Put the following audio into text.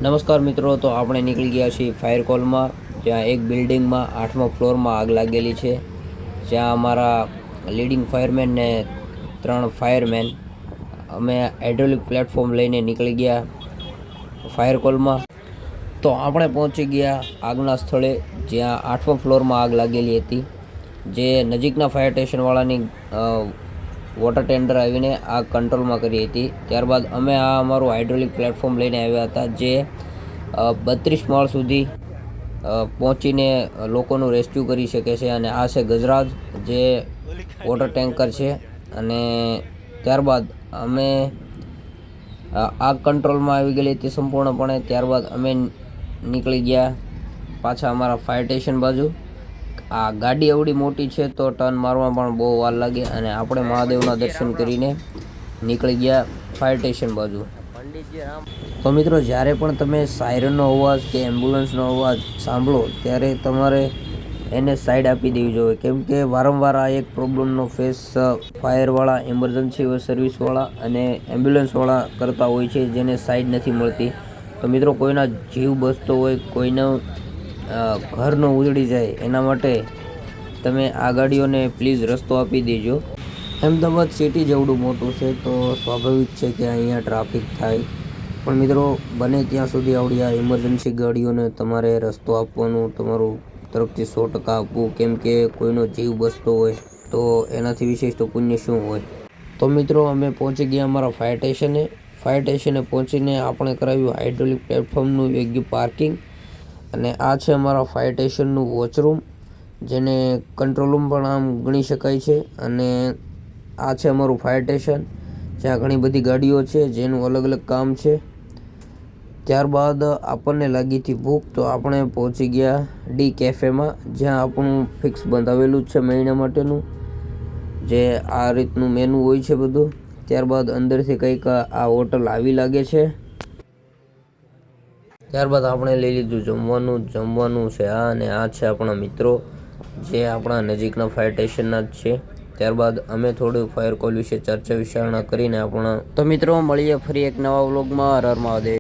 નમસ્કાર મિત્રો, તો આપણે નીકળી ગયા છીએ ફાયર કોલમાં, જ્યાં એક બિલ્ડિંગમાં 8મા ફ્લોરમાં આગ લાગેલી છે, જ્યાં અમારા લીડિંગ ફાયરમેન ને 3 ફાયરમેન અમે હાઇડ્રોલિક પ્લેટફોર્મ લઈને નીકળી ગયા ફાયર કોલમાં. તો આપણે પહોંચી ગયા આગના સ્થળે, જ્યાં 8મા ફ્લોરમાં આગ લાગેલી હતી, જે નજીકના ફાયર સ્ટેશનવાળાની વોટર ટેન્ડર આવીને આગ કંટ્રોલમાં કરી હતી. ત્યારબાદ અમે અમારું હાઇડ્રોલિક પ્લેટફોર્મ લઈને આવ્યા હતા, જે 32 માળ સુધી પહોંચીને લોકોનું રેસ્ક્યુ કરી શકે છે. અને આ છે ગજરાજ, જે વોટર ટેન્કર છે. અને ત્યારબાદ અમે આગ કંટ્રોલમાં આવી ગયેલી હતી સંપૂર્ણપણે. ત્યારબાદ અમે નીકળી ગયા પાછા અમારા ફાયર સ્ટેશન બાજુ. આ ગાડી એવડી મોટી છે તો ટર્ન મારવા પણ બહુ વાર લાગે, અને આપણે મહાદેવના દર્શન કરીને નીકળી ગયા ફાયર સ્ટેશન બાજુ. તો મિત્રો, જ્યારે પણ તમે સાયરનનો અવાજ કે એમ્બ્યુલન્સનો અવાજ સાંભળો ત્યારે તમારે એને સાઈડ આપી દેવી જોઈએ, કેમ કે વારંવાર આ એક પ્રોબ્લેમનો ફેસ ફાયરવાળા, ઇમરજન્સી સર્વિસવાળા અને એમ્બ્યુલન્સવાળા કરતા હોય છે, જેને સાઈડ નથી મળતી. તો મિત્રો, કોઈના જીવ બચતો હોય, કોઈનો ઘર ન ઉજળી જાય, એના માટે તમે આ ગાડીઓને પ્લીઝ રસ્તો આપી દેજો. અમદાવાદ સિટી જેવડું મોટું છે તો સ્વાભાવિક છે કે અહીંયા ટ્રાફિક થાય, પણ મિત્રો બને ત્યાં સુધી આવડી આ ઇમરજન્સી ગાડીઓને તમારે રસ્તો આપવાનું તમારું તરફથી 100% આપવું, કેમ કે કોઈનો જીવ બચતો હોય તો એનાથી વિશેષ તો પુણ્ય શું હોય. તો મિત્રો, અમે પહોંચી ગયા અમારા ફાયર સ્ટેશને. ફાયર સ્ટેશને પહોંચીને આપણે કરાવ્યું હાઇડ્રોલિક પ્લેટફોર્મનું યોગ્ય પાર્કિંગ. અને આ છે અમારા ફાયર સ્ટેશનનું વોચરૂમ, જેને કંટ્રોલ રૂમ પણ આમ ગણી શકાય છે. અને આ છે અમારું ફાયર સ્ટેશન, જ્યાં ઘણી બધી ગાડીઓ છે જેનું અલગ અલગ કામ છે. ત્યારબાદ આપણને લાગી હતી ભૂખ, તો આપણે પહોંચી ગયા ડી કેફેમાં, જ્યાં આપણું ફિક્સ બંધાવેલું જ છે મહિના માટેનું, જે આ રીતનું મેનુ હોય છે બધું. ત્યારબાદ અંદરથી કંઈક આ હોટલ આવી લાગે છે. ત્યારબાદ આપણે લઈ લીધું જમવાનું છે આ, અને આ છે આપણા મિત્રો, જે આપણા નજીકના ફાયર સ્ટેશનના જ છે. ત્યારબાદ અમે થોડું ફાયર કોલ વિશે ચર્ચા વિચારણા કરીને તો મિત્રો મળીએ ફરી એક નવા વ્લોગમાં. હર હર મહાદેવ.